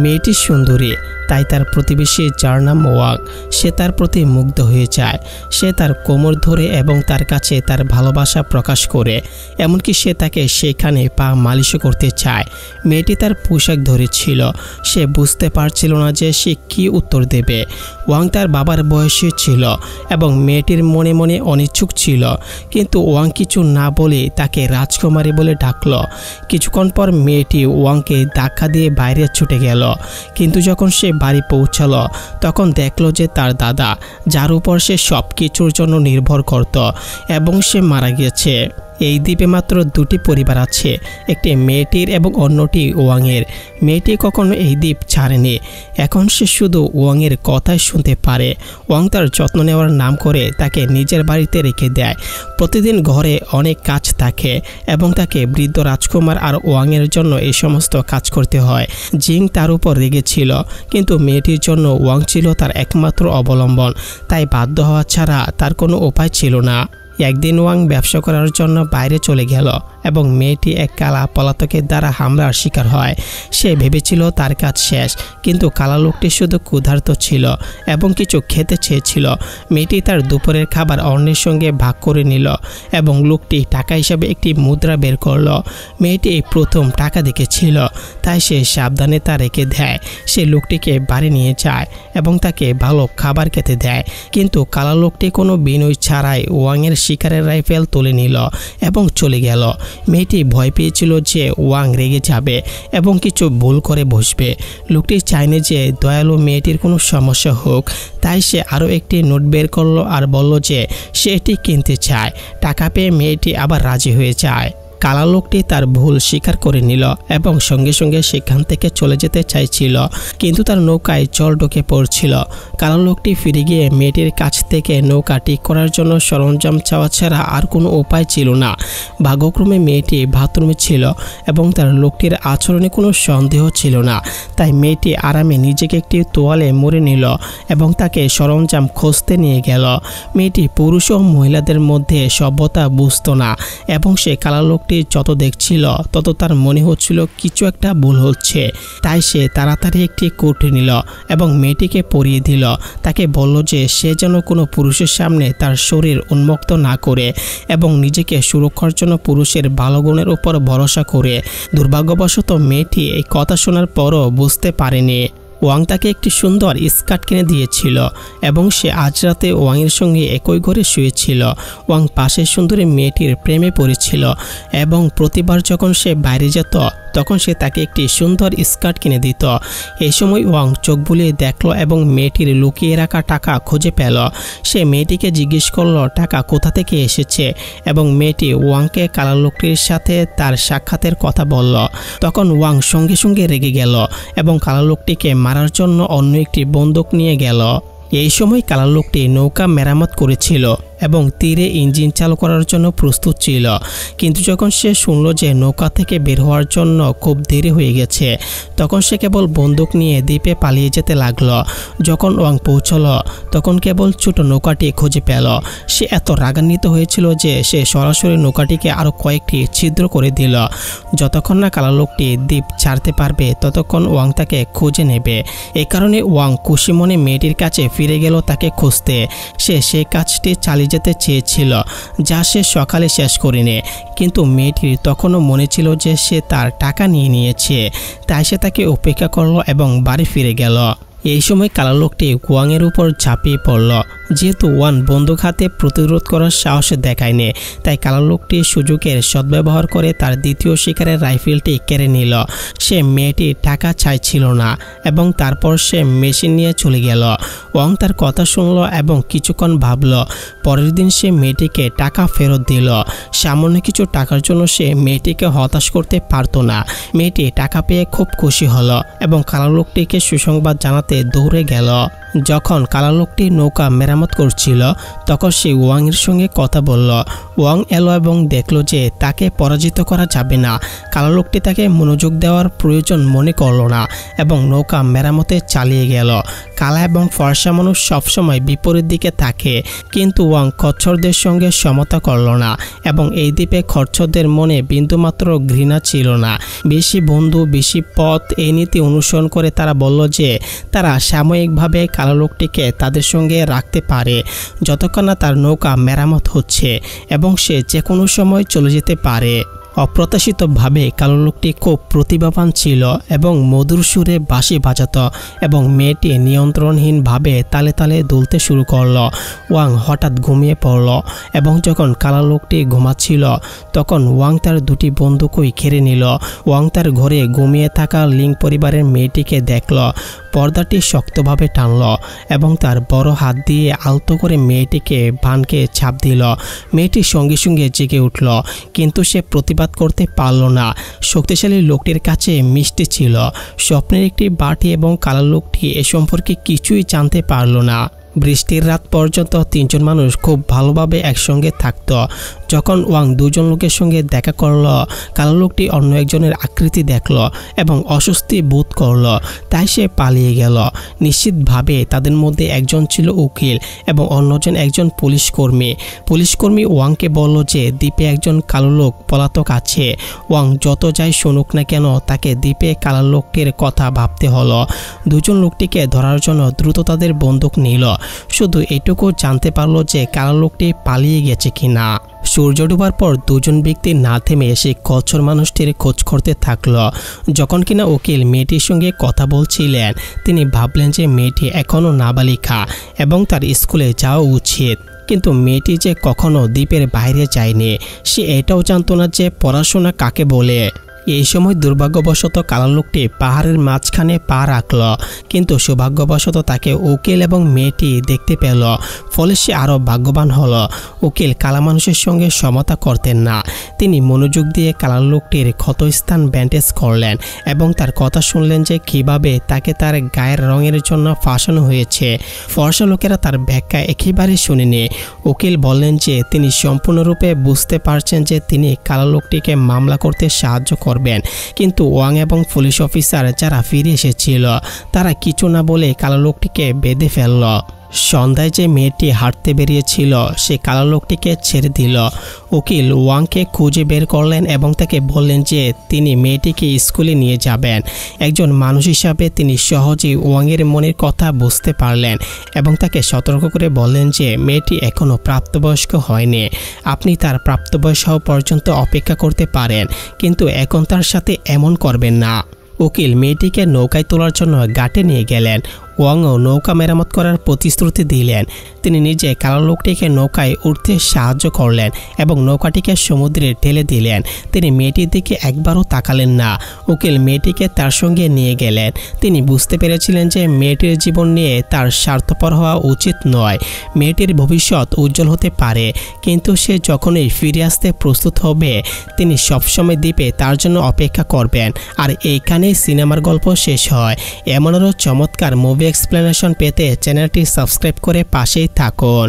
মেয়েটি সুন্দরী, তাই তার প্রতিবেশী যার নাম ওয়াং, সে তার প্রতি মুগ্ধ হয়ে যায়। সে তার কোমর ধরে এবং তার কাছে তার ভালোবাসা প্রকাশ করে, এমনকি সে তাকে সেখানে পা মালিশও করতে চায়। মেয়েটি তার পোশাক ধরেছিল, সে বুঝতে পারছিল না যে সে কী উত্তর দেবে। ওয়াং তার বাবার বয়সী ছিল এবং মেয়েটির মনে মনে অনিচ্ছুক ছিল, কিন্তু ওয়াং কিছু না বলে তাকে রাজকুমারী বলে ডাকল। কিছুক্ষণ পর মেয়েটি ওয়াংকে ধাক্কা দিয়ে বাইরে ছুটে গেল, কিন্তু যখন সে বাড়ি পৌঁছালো তখন দেখল যে তার দাদা, যার উপর সে সব কিছুর জন্য নির্ভর করত, এবং সে মারা গেছে। এই দ্বীপে মাত্র দুটি পরিবার আছে, একটি মেয়েটির এবং অন্যটি ওয়াংয়ের। মেয়েটি কখনো এই দ্বীপ ছাড়েনি, এখন সে শুধু ওয়াংয়ের কথাই শুনতে পারে। ওয়াং তার যত্ন নেওয়ার নাম করে তাকে নিজের বাড়িতে রেখে দেয়। প্রতিদিন ঘরে অনেক কাজ থাকে এবং তাকে বৃদ্ধ রাজকুমার আর ওয়াংয়ের জন্য এই সমস্ত কাজ করতে হয়। জিং তার উপর রেগেছিল, কিন্তু মেয়েটির জন্য ওয়াং ছিল তার একমাত্র অবলম্বন, তাই বাধ্য হওয়া ছাড়া তার কোনো উপায় ছিল না। একদিন ওয়াং ব্যবসা করার জন্য বাইরে চলে গেল এবং মেয়েটি এক কালা পলাতকের দ্বারা হামলার শিকার হয়। সে ভেবেছিল তার কাজ শেষ, কিন্তু কালা লোকটি শুধু ক্ষুধার্ত ছিল এবং কিছু খেতে চেয়েছিল। মেয়েটি তার দুপুরের খাবার অন্যের সঙ্গে ভাগ করে নিল এবং লোকটি টাকা হিসাবে একটি মুদ্রা বের করল। মেয়েটি প্রথম টাকা দেখেছিল, তাই সে সাবধানে তা রেখে দেয়। সে লোকটিকে বাড়ি নিয়ে যায় এবং তাকে ভালো খাবার খেতে দেয়, কিন্তু কালা লোকটি কোনো বিনয় ছাড়াই ওয়াংয়ের শিকারের রাইফেল তুলে নিল এবং চলে গেল। মেয়েটি ভয় পেয়েছিল যে ওয়াং রেগে যাবে এবং কিছু ভুল করে বসবে। লোকটি চায়নি যে দয়ালু মেয়েটির কোনো সমস্যা হোক, তাই সে আরও একটি নোট বের করলো আর বলল যে সে এটি কিনতে চায়। টাকা পেয়ে মেয়েটি আবার রাজি হয়ে যায়। কালা লোকটি তার ভুল স্বীকার করে নিল এবং সঙ্গে সঙ্গে সেখান থেকে চলে যেতে চাইছিল, কিন্তু তার নৌকায় জল ঢুকে পড়ছিল। কালা লোকটি ফিরে গিয়ে মেয়েটির কাছ থেকে নৌকা ঠিক করার জন্য সরঞ্জাম চাওয়া ছাড়া আর কোনো উপায় ছিল না। ভাগ্যক্রমে মেয়েটি বাথরুমে ছিল এবং তার লোকটির আচরণে কোনো সন্দেহ ছিল না, তাই মেয়েটি আরামে নিজেকে একটি তোয়ালে মুড়ে নিল এবং তাকে সরঞ্জাম খুঁজতে নিয়ে গেল। মেয়েটি পুরুষ ও মহিলাদের মধ্যে সভ্যতা বুঝত না এবং সে কালা লোকটি যত দেখছিল তত তার মনে হচ্ছিল কিছু একটা ভুল হচ্ছে। তাই সে তাড়াতাড়ি একটি কোট নিল এবং মেয়েটিকে পরিয়ে দিল। তাকে বলল যে সে যেন কোনো পুরুষের সামনে তার শরীর উন্মুক্ত না করে এবং নিজেকে সুরক্ষার জন্য পুরুষের ভালো গুণের উপর ভরসা করে। দুর্ভাগ্যবশত মেয়েটি এই কথা শোনার পরও বুঝতে পারেনি। ওয়াং তাকে একটি সুন্দর স্কার্ট কিনে দিয়েছিল এবং সে আজ রাতে ওয়াংয়ের সঙ্গে একই ঘরে শুয়েছিল। ওয়াং পাশের সুন্দরী মেয়েটির প্রেমে পড়েছিল এবং প্রতিবার যখন সে বাইরে যেত তখন সে তাকে একটি সুন্দর স্কার্ট কিনে দিত। এই সময় ওয়াং চোখ বুলিয়ে দেখল এবং মেয়েটির লুকিয়ে রাখা টাকা খুঁজে পেল। সে মেয়েটিকে জিজ্ঞেস করল টাকা কোথা থেকে এসেছে এবং মেয়েটি ওয়াংকে কালা লোকটির সাথে তার সাক্ষাতের কথা বলল। তখন ওয়াং সঙ্গে সঙ্গে রেগে গেল এবং কালা লোকটিকে মারার জন্য অন্য একটি বন্দুক নিয়ে গেল। এই সময় কালা লোকটি নৌকা মেরামত করেছিল এবং তীরে ইঞ্জিন চালু করার জন্য প্রস্তুত ছিল, কিন্তু যখন সে শুনল যে নৌকা থেকে বের হওয়ার জন্য খুব দেরি হয়ে গেছে তখন সে কেবল বন্দুক নিয়ে দ্বীপে পালিয়ে যেতে লাগলো। যখন ওয়াং পৌঁছল তখন কেবল ছোট নৌকাটি খুঁজে পেল। সে এত রাগান্বিত হয়েছিল যে সে সরাসরি নৌকাটিকে আরও কয়েকটি ছিদ্র করে দিল। যতক্ষণ না কালা লোকটি দ্বীপ ছাড়তে পারবে ততক্ষণ ওয়াং তাকে খুঁজে নেবে। এই কারণে ওয়াং খুশি মনে মেয়েটির কাছে ফিরে গেল তাকে খুঁজতে। সে সেই কাজটি চালিয়ে যেতে চেয়েছিল যা সে সকালে শেষ করেনি, কিন্তু মেয়েটির তখনও মনে ছিল যে সে তার টাকা নিয়ে নিয়েছে, তাই সে তাকে উপেক্ষা করল এবং বাড়ি ফিরে গেল। এই সময় কালা লোকটি ওয়াংয়ের উপর ঝাঁপিয়ে পড়ল। যেহেতু ওয়াং বন্দুক হাতে প্রতিরোধ করার সাহস দেখায়নি, তাই কালা লোকটি সুযোগের সদ্ব্যবহার করে তার দ্বিতীয় শিকারের রাইফেলটি কেড়ে নিল। সে মেয়েটির টাকা চাইছিল না এবং তারপর সে মেশিন নিয়ে চলে গেল। ওয়াং তার কথা শুনল এবং কিছুক্ষণ ভাবল। পরের দিন সে মেয়েটিকে টাকা ফেরত দিল। সামান্য কিছু টাকার জন্য সে মেয়েটিকে হতাশ করতে পারত না। মেয়েটি টাকা পেয়ে খুব খুশি হলো এবং কালা লোকটিকে সুসংবাদ জানাতে দৌড়ে গেল। যখন কালা লোকটি নৌকা মেরামত করছিল তখন সে ওয়াংয়ের সঙ্গে কথা বলল। ওয়াং এলো এবং দেখল যে তাকে পরাজিত করা যাবে না। কালা লোকটি তাকে মনোযোগ দেওয়ার প্রয়োজন মনে করল না এবং নৌকা মেরামতে চালিয়ে গেল। কালা এবং ফর্সা মানুষ সবসময় বিপরীত দিকে থাকে, কিন্তু ওয়াং খচ্চরদের সঙ্গে সমতা করল না এবং এই দ্বীপে খচ্চরদের মনে বিন্দুমাত্র ঘৃণা ছিল না। বেশি বন্ধু বেশি পথ এই নীতি অনুসরণ করে তারা বলল যে তারা সাময়িকভাবে কালো লোকটিকে তাদের সঙ্গে রাখতে পারে যতক্ষণ না তার নৌকা মেরামত হচ্ছে এবং সে যে কোনো সময় চলে যেতে পারে। অপ্রত্যাশিতভাবে কালো লোকটি খুব প্রতিভাবান ছিল এবং মধুর সুরে বাঁশি বাজাত এবং মেয়েটি নিয়ন্ত্রণহীনভাবে তালে তালে দুলতে শুরু করল। ওয়াং হঠাৎ ঘুমিয়ে পড়ল এবং যখন কালো লোকটি ঘুমাচ্ছিল তখন ওয়াং তার দুটি বন্দুকই কেড়ে নিল। ওয়াং তার ঘরে ঘুমিয়ে থাকা লিং পরিবারের মেয়েটিকে দেখল, পর্দাটি শক্তভাবে টানল এবং তার বড় হাত দিয়ে আলতো করে মেয়েটিকে বানকে ছাপ দিল। মেয়েটি সঙ্গে সঙ্গে জেগে উঠল, কিন্তু সে প্রতিবাদ করতে পারল না। শক্তিশালী লোকটির কাছে মিষ্টি ছিল স্বপ্নের একটি বাটি এবং কালো লোকটি এ সম্পর্কে কিছুই জানতে পারল না। বৃষ্টির রাত পর্যন্ত তিনজন মানুষ খুব ভালোভাবে একসঙ্গে থাকত। যখন ওয়াং দুজন লোকের সঙ্গে দেখা করল, কালো লোকটি অন্য একজনের আকৃতি দেখল এবং অস্বস্তি বোধ করল, তাই সে পালিয়ে গেল। নিশ্চিতভাবে তাদের মধ্যে একজন ছিল উকিল এবং অন্যজন একজন পুলিশকর্মী ওয়াংকে বলল যে দ্বীপে একজন কালো লোক পলাতক আছে। ওয়াং যত যাই শুনুক না কেন তাকে দ্বীপে কালো লোকটির কথা ভাবতে হলো। দুজন লোকটিকে ধরার জন্য দ্রুত তাদের বন্দুক নিল, শুধু এটুকু জানতে পারলো যে কালো লোকটি পালিয়ে গেছে কিনা। সূর্য ডোবার পর দুজন ব্যক্তি না থেমে সেই কচ্ছর মানুষটির খোঁজ করতে থাকলো। যখন কিনা উকিল মেয়েটির সঙ্গে কথা বলছিলেন, তিনি ভাবলেন যে মেয়েটি এখনও নাবালিকা এবং তার স্কুলে যাওয়া উচিত। কিন্তু মেয়েটি যে কখনো দ্বীপের বাইরে যায়নি, সে এটাও জানতো না যে পড়াশোনা কাকে বলে। এই সময় দুর্ভাগ্যবশত কালো লোকটি পাহাড়ের মাঝখানে পা রাখল, কিন্তু সৌভাগ্যবশত তাকে উকিল এবং মেয়েটি দেখতে পেল, ফলে সে আরও ভাগ্যবান হলো। উকিল কালা মানুষের সঙ্গে সমতা করতেন না। তিনি মনোযোগ দিয়ে কালো লোকটির ক্ষতস্থান ব্যান্ডেজ করলেন এবং তার কথা শুনলেন যে কীভাবে তাকে তার গায়ের রঙের জন্য ফাঁসানো হয়েছে। ফর্সা লোকেরা তার ব্যাখ্যা একেবারে শুনেনি। উকিল বললেন যে তিনি সম্পূর্ণরূপে বুঝতে পারছেন যে তিনি কালো লোকটিকে মামলা করতে সাহায্য করবেন, কিন্তু ওয়াং এবং পুলিশ অফিসার যারা ফিরে এসেছিল তারা কিছু না বলে কালো লোকটিকে বেঁধে ফেলল। সন্ধ্যায় যে মেয়েটি হাঁটতে বেরিয়েছিল সে কালো লোকটিকে ছেড়ে দিল। উকিল ওয়াংকে খুঁজে বের করলেন এবং তাকে বললেন যে তিনি মেয়েটিকে স্কুলে নিয়ে যাবেন। একজন মানুষ হিসাবে তিনি সহজেই ওয়াংয়ের মনের কথা বুঝতে পারলেন এবং তাকে সতর্ক করে বললেন যে মেয়েটি এখনও প্রাপ্তবয়স্ক হয়নি, আপনি তার প্রাপ্তবয়স হওয়া পর্যন্ত অপেক্ষা করতে পারেন, কিন্তু এখন তার সাথে এমন করবেন না। উকিল মেয়েটিকে নৌকায় তোলার জন্য ঘাটে নিয়ে গেলেন। ওয়াংও নৌকা মেরামত করার প্রতিশ্রুতি দিলেন। তিনি নিজে কালো লোকটিকে নৌকায় উঠতে সাহায্য করলেন এবং নৌকাটিকে সমুদ্রে ঠেলে দিলেন। তিনি মেয়েটির দিকে একবারও তাকালেন না। উকিল মেয়েটিকে তার সঙ্গে নিয়ে গেলেন। তিনি বুঝতে পেরেছিলেন যে মেয়েটির জীবন নিয়ে তার স্বার্থপর হওয়া উচিত নয়। মেয়েটির ভবিষ্যৎ উজ্জ্বল হতে পারে, কিন্তু সে যখনই ফিরে আসতে প্রস্তুত হবে তিনি সবসময় দ্বীপে তার জন্য অপেক্ষা করবেন। আর এইখানেই সিনেমার গল্প শেষ হয়। এমন আরও চমৎকার মুভি এক্সপ্লেনেশন পেতে চ্যানেলটি সাবস্ক্রাইব করে পাশেই থাকুন।